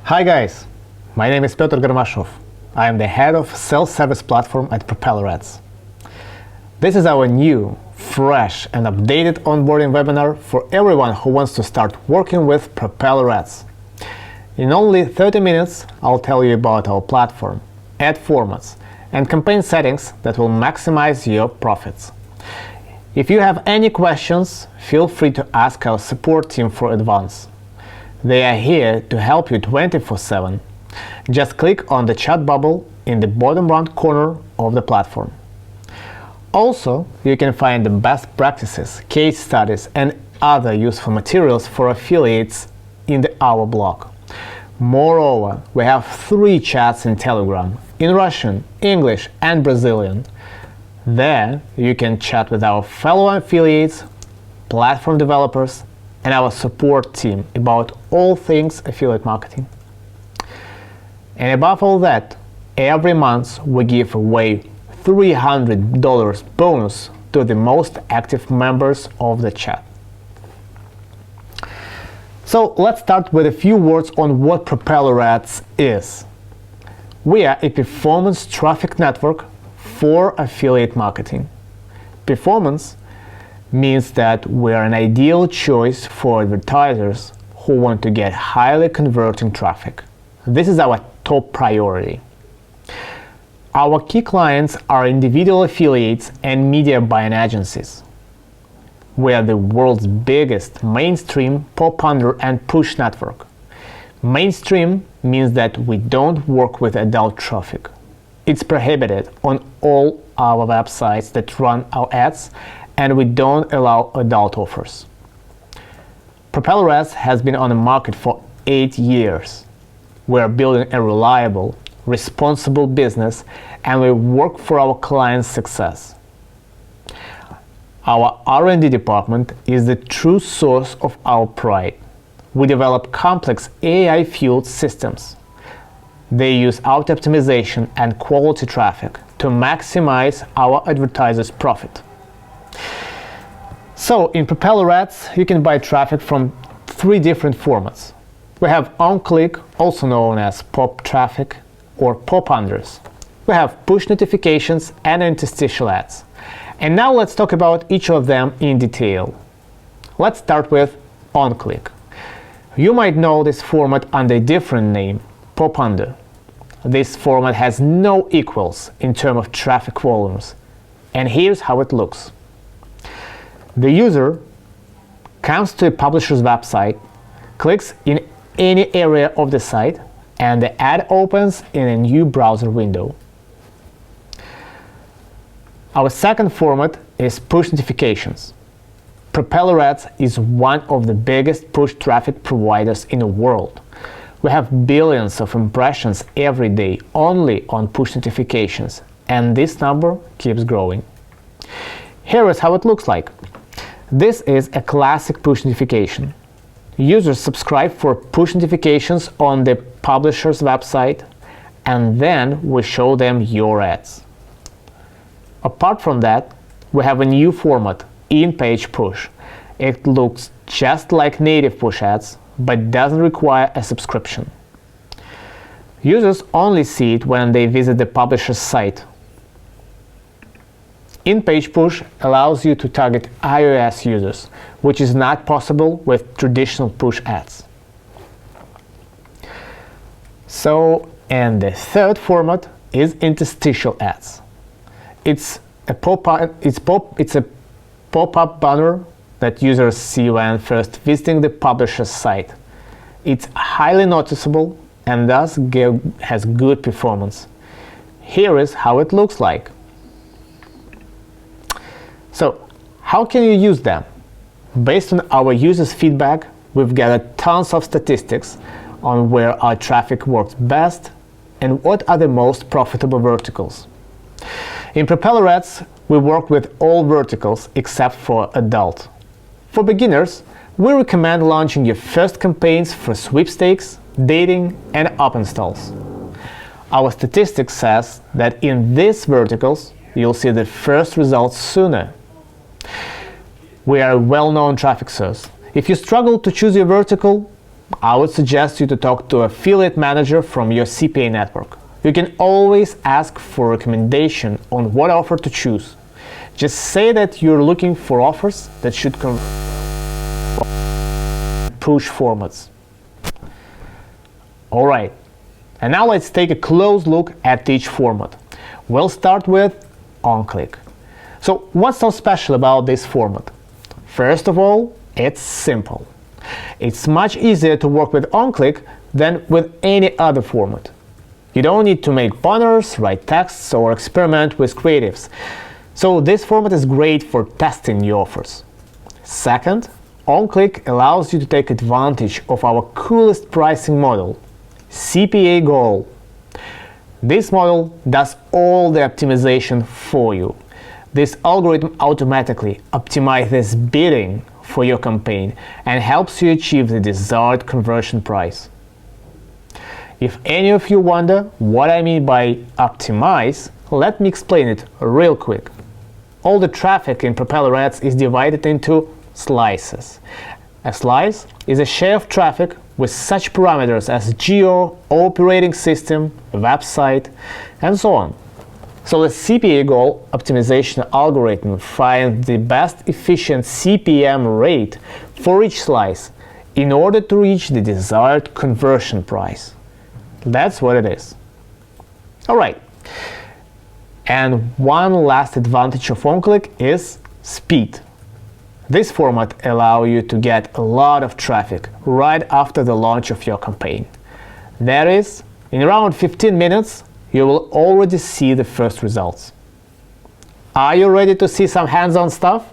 Hi guys, my name is Piotr Garmashov. I am the head of self-service platform at PropellerAds. This is our new, fresh and updated onboarding webinar for everyone who wants to start working with PropellerAds. In only 30 minutes, I'll tell you about our platform, ad formats, and campaign settings that will maximize your profits. If you have any questions, feel free to ask our support team for advice. They are here to help you 24/7. Just click on the chat bubble in the bottom right corner of the platform. Also, you can find the best practices, case studies, and other useful materials for affiliates in our blog. Moreover, we have 3 chats in Telegram, in Russian, English, and Brazilian. There, you can chat with our fellow affiliates, platform developers, and our support team about all things affiliate marketing. And above all that, every month we give away $300 bonus to the most active members of the chat. So let's start with a few words on what PropellerAds is. We are a performance traffic network for affiliate marketing. Performance means that we are an ideal choice for advertisers who want to get highly converting traffic. This is our top priority. Our key clients are individual affiliates and media buying agencies. We are the world's biggest mainstream, pop-under, and push network. Mainstream means that we don't work with adult traffic. It's prohibited on all our websites that run our ads, and we don't allow adult offers. PropellerAds has been on the market for 8 years. We are building a reliable, responsible business, and we work for our clients' success. Our R&D department is the true source of our pride. We develop complex AI-fueled systems. They use auto-optimization and quality traffic to maximize our advertisers' profit. So in PropellerAds, you can buy traffic from 3 different formats. We have on-click, also known as pop traffic or pop-unders. We have push notifications and interstitial ads. And now let's talk about each of them in detail. Let's start with on-click. You might know this format under a different name, pop-under. This format has no equals in terms of traffic volumes. And here's how it looks. The user comes to a publisher's website, clicks in any area of the site, and the ad opens in a new browser window. Our second format is push notifications. PropellerAds is one of the biggest push traffic providers in the world. We have billions of impressions every day only on push notifications, and this number keeps growing. Here is how it looks like. This is a classic push notification. Users subscribe for push notifications on the publisher's website, and then we show them your ads. Apart from that, we have a new format, in-page push. It looks just like native push ads, but doesn't require a subscription. Users only see it when they visit the publisher's site. In-page push allows you to target iOS users, which is not possible with traditional push ads. So, and the third format is interstitial ads. It's a pop-up banner that users see when first visiting the publisher's site. It's highly noticeable and thus has good performance. Here is how it looks like. So, how can you use them? Based on our users' feedback, we've gathered tons of statistics on where our traffic works best and what are the most profitable verticals. In PropellerAds, we work with all verticals except for adult. For beginners, we recommend launching your first campaigns for sweepstakes, dating, and app installs. Our statistics says that in these verticals, you'll see the first results sooner. We are a well-known traffic source. If you struggle to choose your vertical, I would suggest you to talk to an affiliate manager from your CPA network. You can always ask for a recommendation on what offer to choose. Just say that you're looking for offers that should convert push formats. Alright, and now let's take a close look at each format. We'll start with on-click. So what's so special about this format? First of all, it's simple. It's much easier to work with on-click than with any other format. You don't need to make banners, write texts, or experiment with creatives. So this format is great for testing new offers. Second, on-click allows you to take advantage of our coolest pricing model, CPA goal. This model does all the optimization for you. This algorithm automatically optimizes bidding for your campaign and helps you achieve the desired conversion price. If any of you wonder what I mean by optimize, let me explain it real quick. All the traffic in PropellerAds is divided into slices. A slice is a share of traffic with such parameters as geo, operating system, website, and so on. So the CPA goal optimization algorithm finds the best efficient CPM rate for each slice in order to reach the desired conversion price. That's what it is. Alright. And one last advantage of on-click is speed. This format allows you to get a lot of traffic right after the launch of your campaign. That is, in around 15 minutes, you will already see the first results. Are you ready to see some hands-on stuff?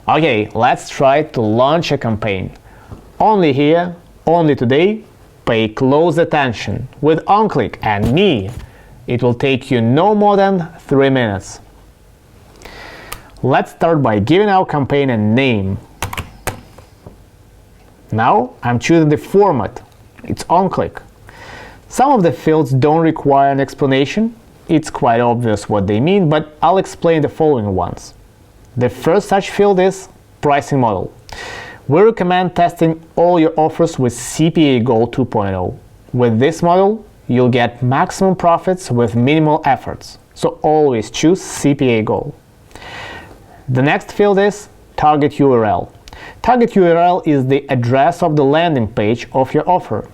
Okay, let's try to launch a campaign. Only here, only today, pay close attention. With on-click and me, it will take you no more than 3 minutes. Let's start by giving our campaign a name. Now I'm choosing the format. It's on-click. Some of the fields don't require an explanation. It's quite obvious what they mean, but I'll explain the following ones. The first such field is pricing model. We recommend testing all your offers with CPA Goal 2.0. With this model, you'll get maximum profits with minimal efforts. So always choose CPA Goal. The next field is target URL. Target URL is the address of the landing page of your offer.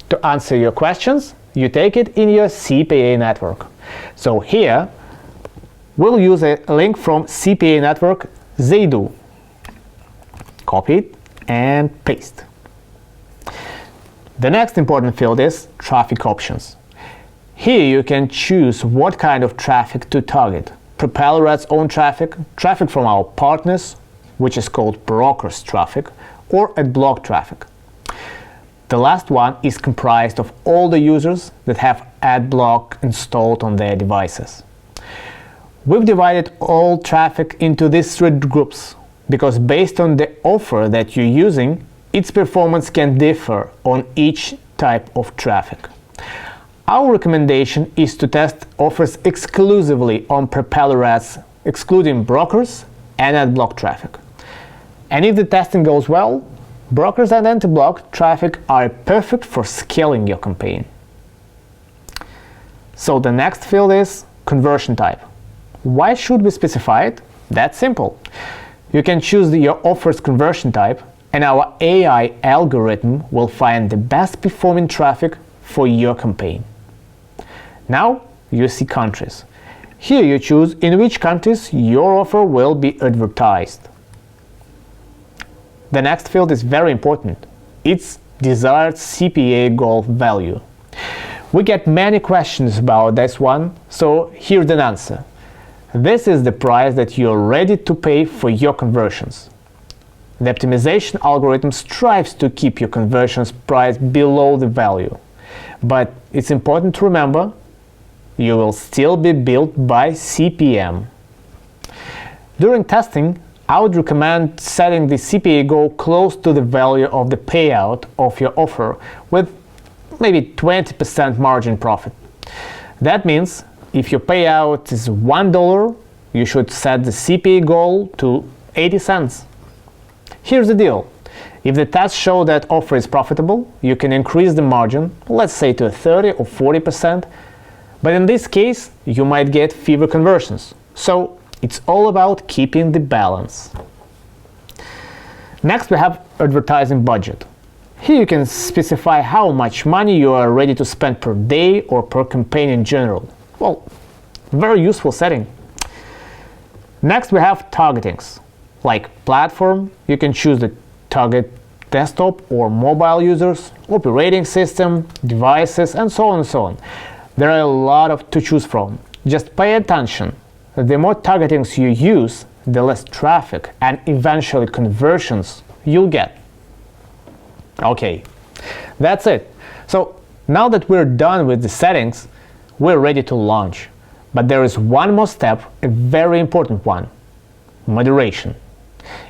To answer your questions, you take it in your CPA network. So here, we'll use a link from CPA network Zaidu. Copy it and paste. The next important field is traffic options. Here you can choose what kind of traffic to target. PropellerAds own traffic, traffic from our partners, which is called brokers traffic, or ad-block traffic. The last one is comprised of all the users that have ad-block installed on their devices. We've divided all traffic into these 3 groups because based on the offer that you're using, its performance can differ on each type of traffic. Our recommendation is to test offers exclusively on PropellerAds, excluding brokers and ad-block traffic. And if the testing goes well, brokers and anti-block traffic are perfect for scaling your campaign. So the next field is conversion type. Why should we specify it? That's simple. You can choose your offer's conversion type, and our AI algorithm will find the best performing traffic for your campaign. Now you see countries. Here you choose in which countries your offer will be advertised. The next field is very important. It's desired CPA goal value. We get many questions about this one, so here's an answer. This is the price that you're ready to pay for your conversions. The optimization algorithm strives to keep your conversions price below the value. But it's important to remember, you will still be billed by CPM. During testing, I would recommend setting the CPA goal close to the value of the payout of your offer with maybe 20% margin profit. That means if your payout is $1, you should set the CPA goal to 80 cents. Here's the deal. If the tests show that offer is profitable, you can increase the margin, let's say to 30 or 40%, but in this case, you might get fewer conversions. So it's all about keeping the balance. Next, we have advertising budget. Here you can specify how much money you are ready to spend per day or per campaign in general. Well, very useful setting. Next, we have targetings. Like platform, you can choose the target desktop or mobile users, operating system, devices, and so on and so on. There are a lot to choose from. Just pay attention. The more targetings you use, the less traffic and eventually conversions you'll get. Okay, that's it. So now that we're done with the settings, we're ready to launch. But there is one more step, a very important one: moderation.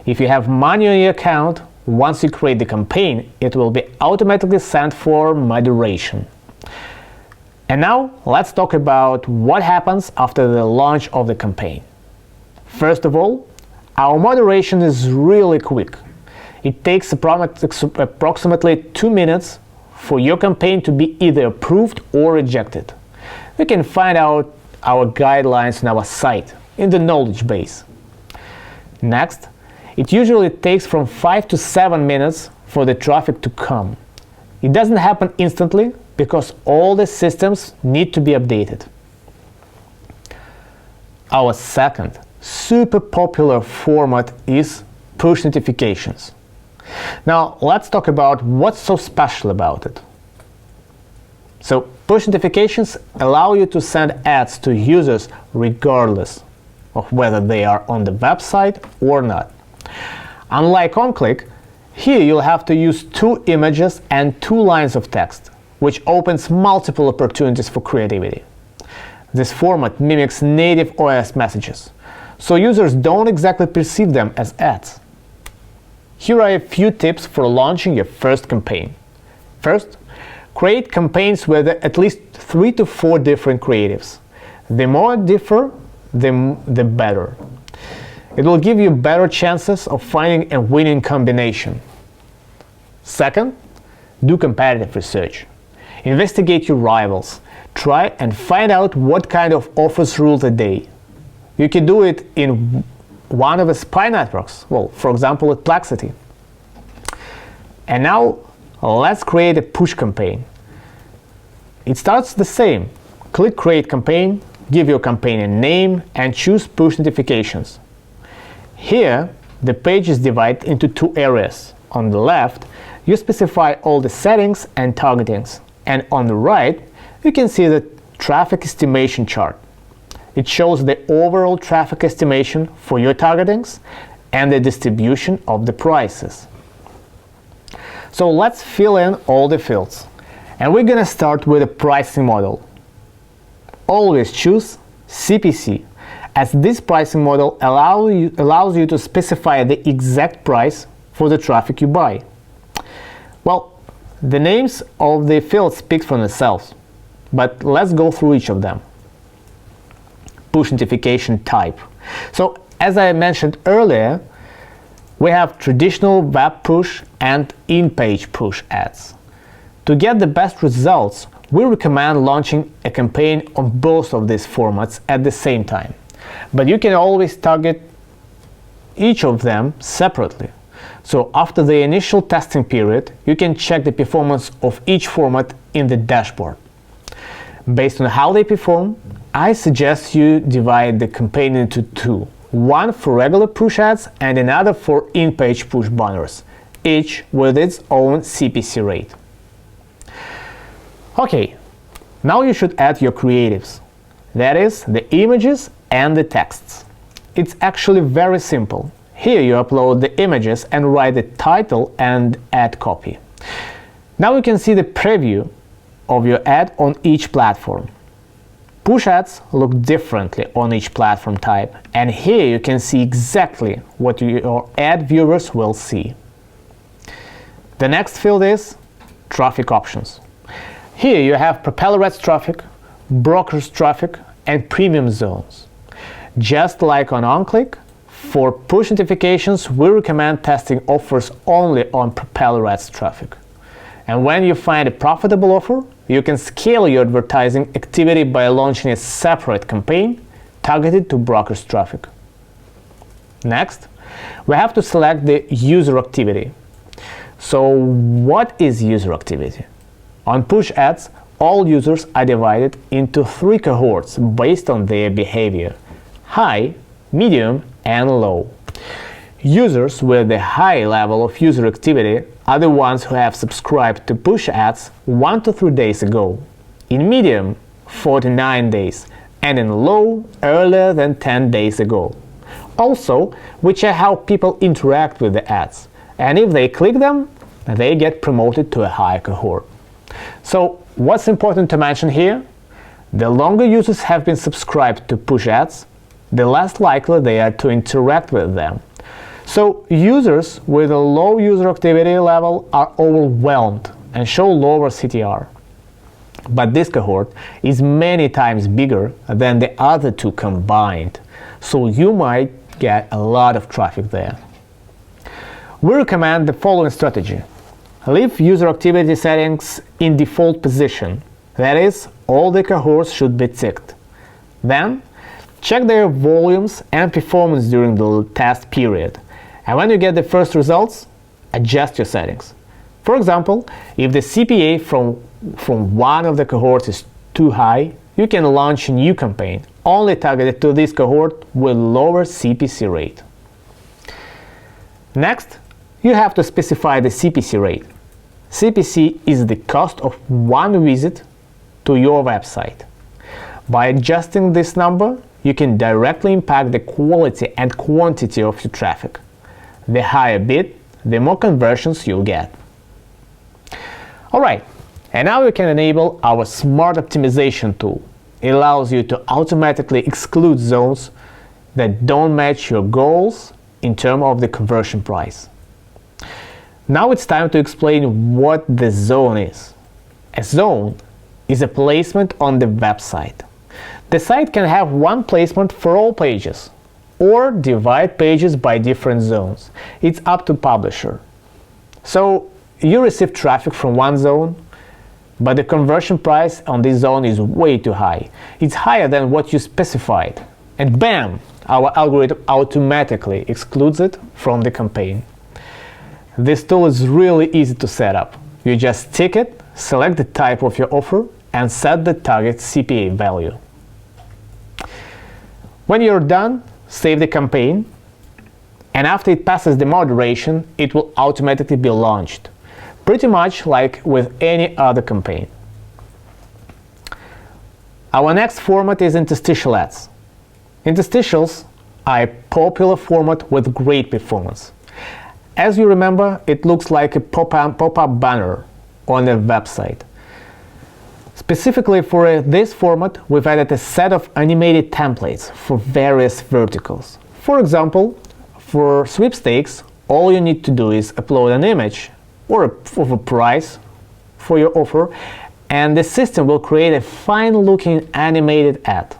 If you have money on your account, once you create the campaign, it will be automatically sent for moderation. And now let's talk about what happens after the launch of the campaign. First of all, our moderation is really quick. It takes approximately 2 minutes for your campaign to be either approved or rejected. You can find out our guidelines on our site in the knowledge base. Next, it usually takes from 5 to 7 minutes for the traffic to come. It doesn't happen instantly because all the systems need to be updated. Our second super popular format is push notifications. Now let's talk about what's so special about it. So push notifications allow you to send ads to users regardless of whether they are on the website or not. Unlike OnClick, here you'll have to use 2 images and 2 lines of text, which opens multiple opportunities for creativity. This format mimics native OS messages, so users don't exactly perceive them as ads. Here are a few tips for launching your first campaign. First, create campaigns with at least 3 to 4 different creatives. The more differ, the better. It will give you better chances of finding a winning combination. Second, do competitive research. Investigate your rivals. Try and find out what kind of offers rule the day. You can do it in one of the spy networks, well, for example, at Plexity. And now, let's create a push campaign. It starts the same. Click Create Campaign, give your campaign a name, and choose Push Notifications. Here, the page is divided into 2 areas. On the left, you specify all the settings and targetings, and on the right, you can see the traffic estimation chart. It shows the overall traffic estimation for your targetings and the distribution of the prices. So let's fill in all the fields. And we're gonna start with a pricing model. Always choose CPC, as this pricing model allows you to specify the exact price for the traffic you buy. Well, the names of the fields speak for themselves, but let's go through each of them. Push notification type. So, as I mentioned earlier, we have traditional web push and in-page push ads. To get the best results, we recommend launching a campaign on both of these formats at the same time. But you can always target each of them separately. So after the initial testing period, you can check the performance of each format in the dashboard. Based on how they perform, I suggest you divide the campaign into 2. One for regular push ads and another for in-page push banners, each with its own CPC rate. Okay, now you should add your creatives. That is, the images and the texts. It's actually very simple. Here you upload the images and write the title and ad copy. Now you can see the preview of your ad on each platform. Push ads look differently on each platform type, and here you can see exactly what your ad viewers will see. The next field is traffic options. Here you have PropellerAds traffic, brokers traffic, and premium zones. Just like on OnClick, For push notifications, we recommend testing offers only on PropellerAds traffic. And when you find a profitable offer, you can scale your advertising activity by launching a separate campaign targeted to brokers' traffic. Next, we have to select the user activity. So what is user activity? On push ads, all users are divided into 3 cohorts based on their behavior: high, medium, and low. Users with the high level of user activity are the ones who have subscribed to push ads 1 to 3 days ago, in medium 4 to 9 days, and in low earlier than 10 days ago. Also, which are how people interact with the ads, and if they click them, they get promoted to a higher cohort. So what's important to mention here? The longer users have been subscribed to push ads, the less likely they are to interact with them. So users with a low user activity level are overwhelmed and show lower CTR. But this cohort is many times bigger than the other 2 combined, so you might get a lot of traffic there. We recommend the following strategy. Leave user activity settings in default position, that is, all the cohorts should be ticked. Then, check their volumes and performance during the test period, and when you get the first results, adjust your settings. For example, if the CPA from one of the cohorts is too high, you can launch a new campaign only targeted to this cohort with lower CPC rate. Next, you have to specify the CPC rate. CPC is the cost of one visit to your website. By adjusting this number, you can directly impact the quality and quantity of your traffic. The higher bid, the more conversions you'll get. Alright, and now you can enable our Smart Optimization tool. It allows you to automatically exclude zones that don't match your goals in terms of the conversion price. Now it's time to explain what the zone is. A zone is a placement on the website. The site can have one placement for all pages, or divide pages by different zones. It's up to publisher. So you receive traffic from one zone, but the conversion price on this zone is way too high. It's higher than what you specified. And bam! Our algorithm automatically excludes it from the campaign. This tool is really easy to set up. You just tick it, select the type of your offer, and set the target CPA value. When you're done, save the campaign, and after it passes the moderation, it will automatically be launched, pretty much like with any other campaign. Our next format is interstitial ads. Interstitials are a popular format with great performance. As you remember, it looks like a pop-up banner on a website. Specifically for this format, we've added a set of animated templates for various verticals. For example, for sweepstakes, all you need to do is upload an image or a price for your offer, and the system will create a fine-looking animated ad.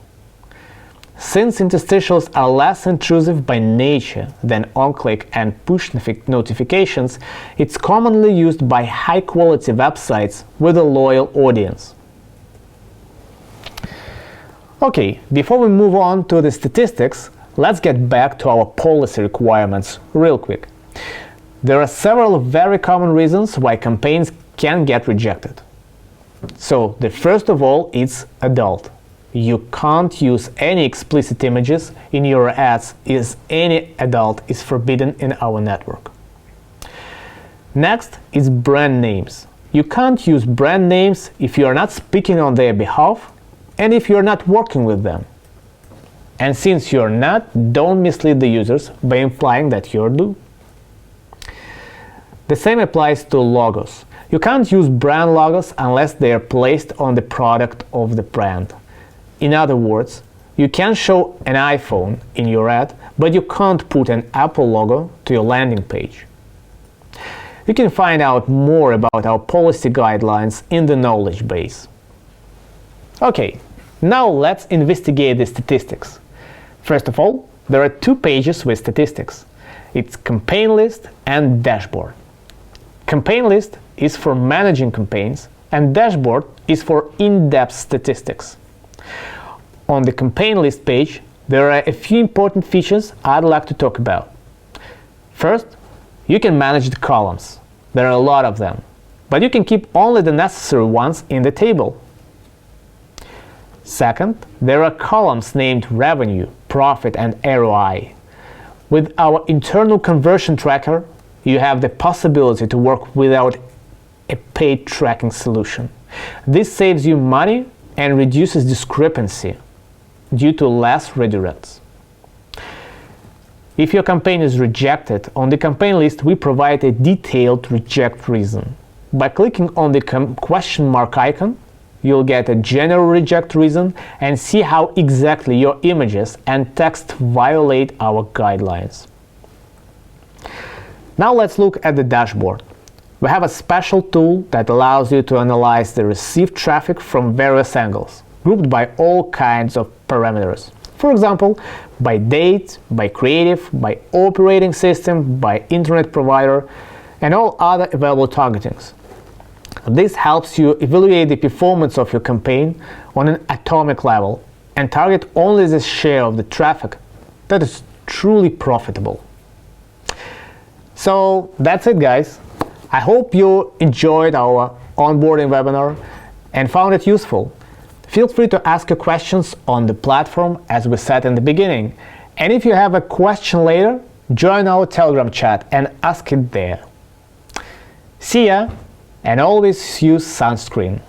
Since interstitials are less intrusive by nature than on-click and push notifications, it's commonly used by high-quality websites with a loyal audience. Okay, before we move on to the statistics, let's get back to our policy requirements real quick. There are several very common reasons why campaigns can get rejected. So, the first of all is adult. You can't use any explicit images in your ads as any adult is forbidden in our network. Next is brand names. You can't use brand names if you are not speaking on their behalf and if you're not working with them. And since you're not, don't mislead the users by implying that you do. The same applies to logos. You can't use brand logos unless they are placed on the product of the brand. In other words, you can show an iPhone in your ad, but you can't put an Apple logo to your landing page. You can find out more about our policy guidelines in the knowledge base. Okay, now let's investigate the statistics. First of all, there are two pages with statistics. It's campaign list and dashboard. Campaign list is for managing campaigns, and dashboard is for in-depth statistics. On the campaign list page, there are a few important features I'd like to talk about. First, you can manage the columns. There are a lot of them, but you can keep only the necessary ones in the table. Second, there are columns named revenue, profit, and ROI. With our internal conversion tracker, you have the possibility to work without a paid tracking solution. This saves you money and reduces discrepancy due to less redirects. If your campaign is rejected, on the campaign list we provide a detailed reject reason. By clicking on the question mark icon, you'll get a general reject reason and see how exactly your images and text violate our guidelines. Now let's look at the dashboard. We have a special tool that allows you to analyze the received traffic from various angles, grouped by all kinds of parameters. For example, by date, by creative, by operating system, by internet provider, and all other available targetings. This helps you evaluate the performance of your campaign on an atomic level and target only the share of the traffic that is truly profitable. So that's it, guys. I hope you enjoyed our onboarding webinar and found it useful. Feel free to ask your questions on the platform as we said in the beginning. And if you have a question later, join our Telegram chat and ask it there. See ya, and always use sunscreen.